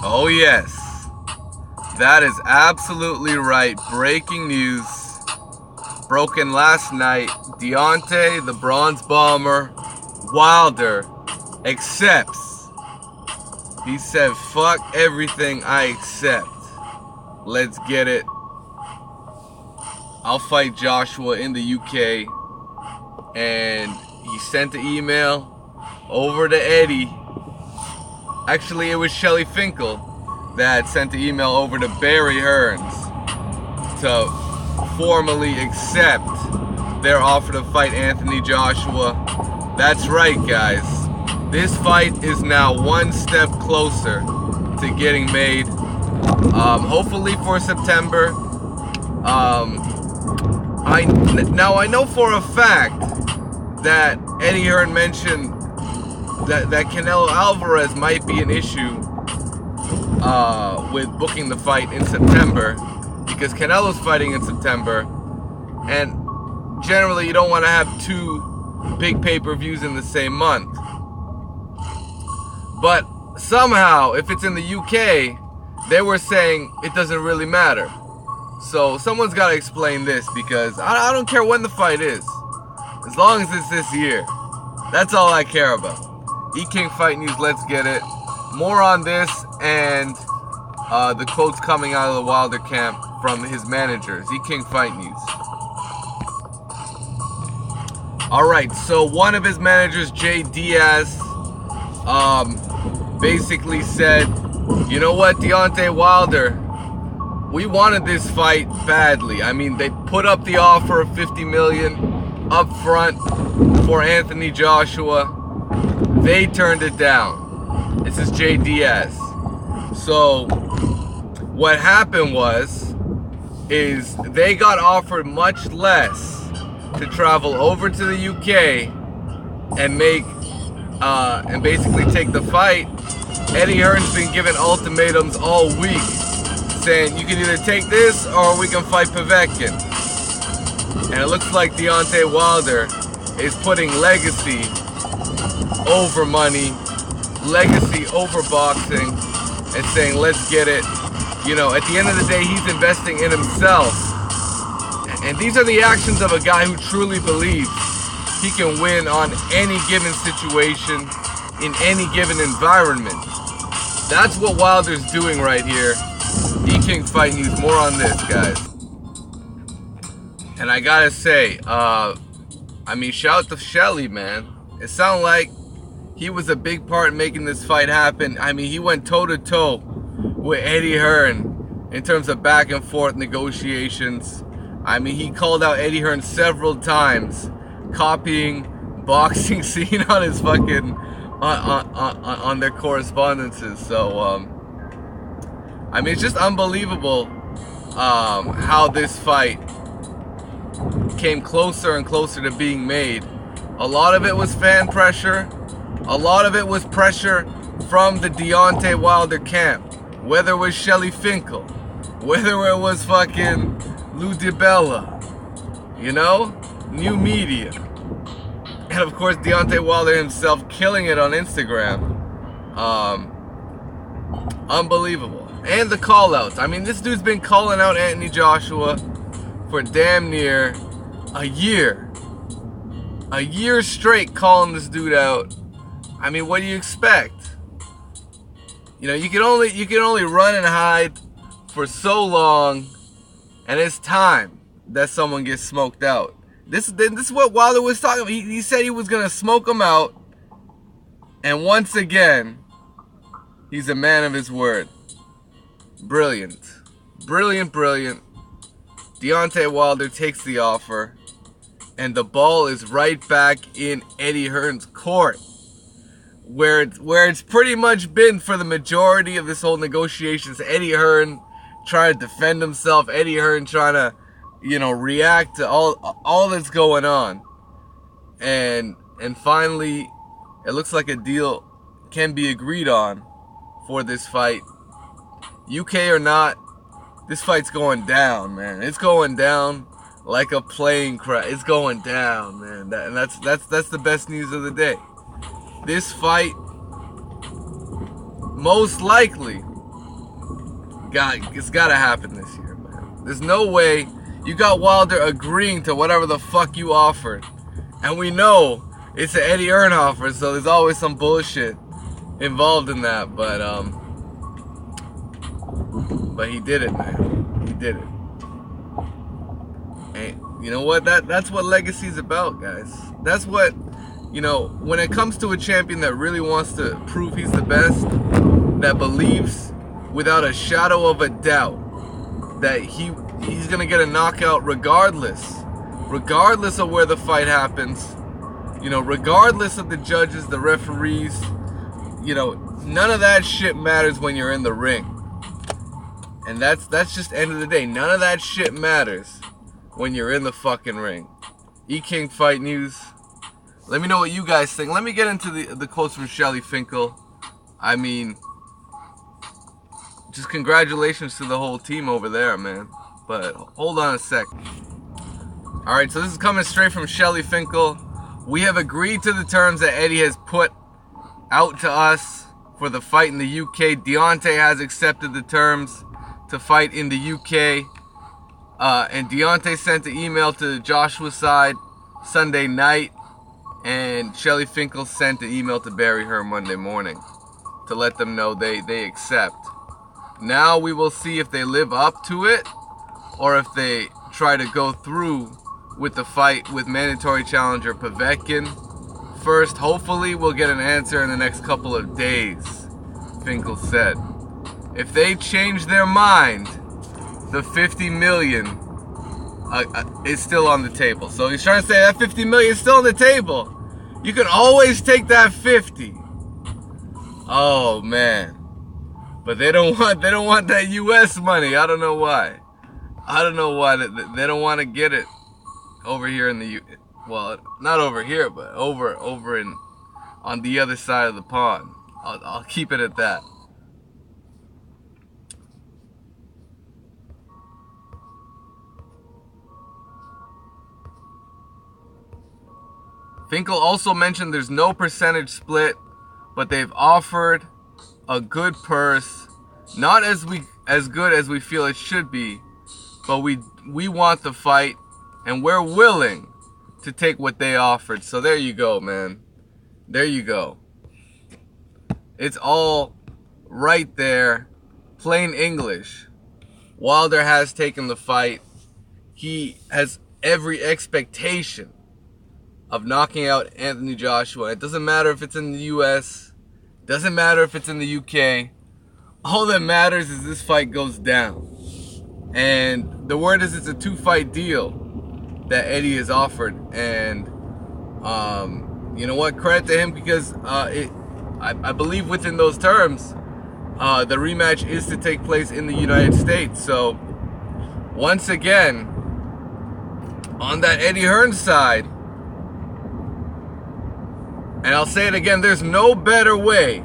Oh yes, that is absolutely right. Breaking news. Broken last night. Deontay, the Bronze Bomber, Wilder, accepts. He said, fuck everything, I accept. Let's get it. I'll fight Joshua in the UK. And he sent the email over to Eddie. Actually, it was Shelly Finkel that sent the email over to Barry Hearns to formally accept their offer to fight Anthony Joshua. That's right, guys. This fight is now one step closer to getting made. Hopefully for September. I know for a fact that Eddie Hearn mentioned that Canelo Alvarez might be an issue with booking the fight in September, because Canelo's fighting in September, and generally you don't want to have two big pay-per-views in the same month. But somehow, if it's in the UK, they were saying it doesn't really matter. So someone's got to explain this, because I don't care when the fight is, as long as it's this year. That's all I care about. E-King Fight News, let's get it. More on this and the quotes coming out of the Wilder camp from his managers. E-King Fight News. Alright, so one of his managers, Jay Diaz, basically said, you know what, Deontay Wilder, we wanted this fight badly. I mean, they put up the offer of $50 million up front for Anthony Joshua. They turned it down. This is Jay Diaz. So what happened is they got offered much less to travel over to the UK and and basically take the fight. Eddie Hearn's been given ultimatums all week, saying you can either take this or we can fight Povetkin. And it looks like Deontay Wilder is putting legacy over money, legacy over boxing, and saying, let's get it. You know, at the end of the day, he's investing in himself. And these are the actions of a guy who truly believes he can win on any given situation, in any given environment. That's what Wilder's doing right here. E-King Fight News, more on this, guys. And I gotta say, shout out to Shelly, man. It sounded like he was a big part in making this fight happen. I mean, he went toe-to-toe with Eddie Hearn in terms of back and forth negotiations. I mean, he called out Eddie Hearn several times, copying boxing scene on his fucking, on their correspondences. So, I mean, it's just unbelievable how this fight came closer and closer to being made. A lot of it was fan pressure. A lot of it was pressure from the Deontay Wilder camp. Whether it was Shelly Finkel, whether it was fucking Lou DiBella, you know? New media. And of course, Deontay Wilder himself killing it on Instagram. Unbelievable. And the call-outs. I mean, this dude's been calling out Anthony Joshua for damn near a year. A year straight calling this dude out. I mean, what do you expect? You know, you can only run and hide for so long, and it's time that someone gets smoked out. This is what Wilder was talking about. He said he was gonna smoke him out, and once again, he's a man of his word. Brilliant, brilliant, brilliant. Deontay Wilder takes the offer, and the ball is right back in Eddie Hearn's court, where it's pretty much been for the majority of this whole negotiations. Eddie Hearn trying to defend himself. Eddie Hearn trying to, you know, react to all that's going on. And finally, it looks like a deal can be agreed on for this fight. UK or not, this fight's going down, man. It's going down like a plane crash. It's going down, man. And that's the best news of the day. This fight most likely It's gotta happen this year, man. There's no way you got Wilder agreeing to whatever the fuck you offered. And we know it's an Eddie Hearn offer, so there's always some bullshit involved in that. But he did it, man. He did it. And you know what? That's what legacy's about, guys. That's what, you know, when it comes to a champion that really wants to prove he's the best, that believes without a shadow of a doubt that he's gonna get a knockout regardless of where the fight happens, you know, regardless of the judges, the referees, you know, none of that shit matters when you're in the ring. And that's just end of the day. None of that shit matters when you're in the fucking ring. E-King Fight News. Let me know what you guys think. Let me get into the quotes from Shelly Finkel. I mean, just congratulations to the whole team over there, man. But hold on a sec. Alright, so this is coming straight from Shelly Finkel. We have agreed to the terms that Eddie has put out to us for the fight in the UK. Deontay has accepted the terms to fight in the UK. And Deontay sent an email to Joshua's side Sunday night. And Shelly Finkel sent an email to Barry Hearn Monday morning to let them know they accept. Now we will see if they live up to it or if they try to go through with the fight with mandatory challenger Povetkin. First, hopefully we'll get an answer in the next couple of days, Finkel said. If they change their mind, the $50 million is still on the table. So he's trying to say that $50 million is still on the table. You can always take that 50. Oh man. But they don't want that US money. I don't know why. They don't want to get it over here in the well, not over here, but over on the other side of the pond. I'll keep it at that. Finkel also mentioned there's no percentage split, but they've offered a good purse, not as good as we feel it should be, but we want the fight and we're willing to take what they offered. So there you go, man. There you go. It's all right there, plain English. Wilder has taken the fight. He has every expectation of knocking out Anthony Joshua. It doesn't matter if it's in the US, doesn't matter if it's in the UK. All that matters is this fight goes down. And the word is it's a 2-fight deal that Eddie has offered. And you know what? Credit to him because I believe within those terms, the rematch is to take place in the United States. So once again, on that Eddie Hearn side, and I'll say it again, there's no better way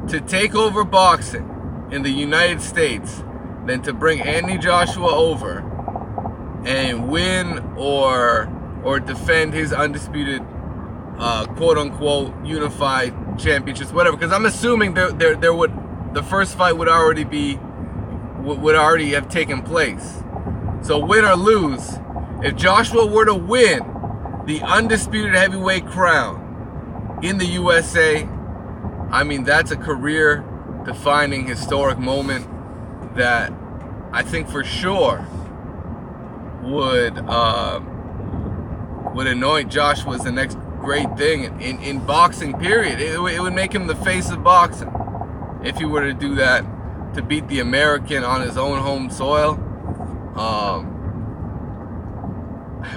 to take over boxing in the United States than to bring Anthony Joshua over and win or defend his undisputed quote-unquote unified championships, whatever. Because I'm assuming there would the first fight would already have taken place. So win or lose, if Joshua were to win the undisputed heavyweight crown in the USA, I mean, that's a career-defining historic moment that I think for sure would anoint Joshua as the next great thing in boxing, period. It would make him the face of boxing if he were to do that, to beat the American on his own home soil. I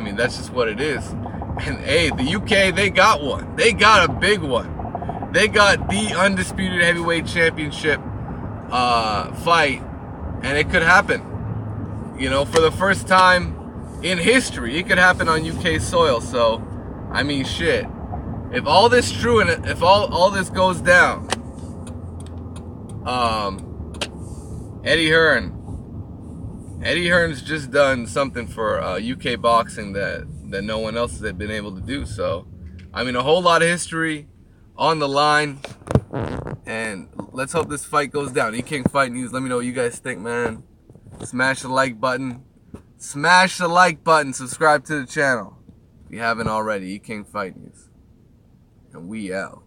mean, that's just what it is. And hey, the UK, they got one. They got a big one. They got the undisputed heavyweight championship fight, and it could happen. You know, for the first time in history, it could happen on UK soil. So, I mean, shit. If all this true and if all this goes down, Eddie Hearn's just done something for UK boxing that no one else has been able to do. So, I mean, a whole lot of history on the line. And let's hope this fight goes down. E-King Fight News. Let me know what you guys think, man. Smash the like button. Smash the like button. Subscribe to the channel if you haven't already. E-King Fight News. And we out.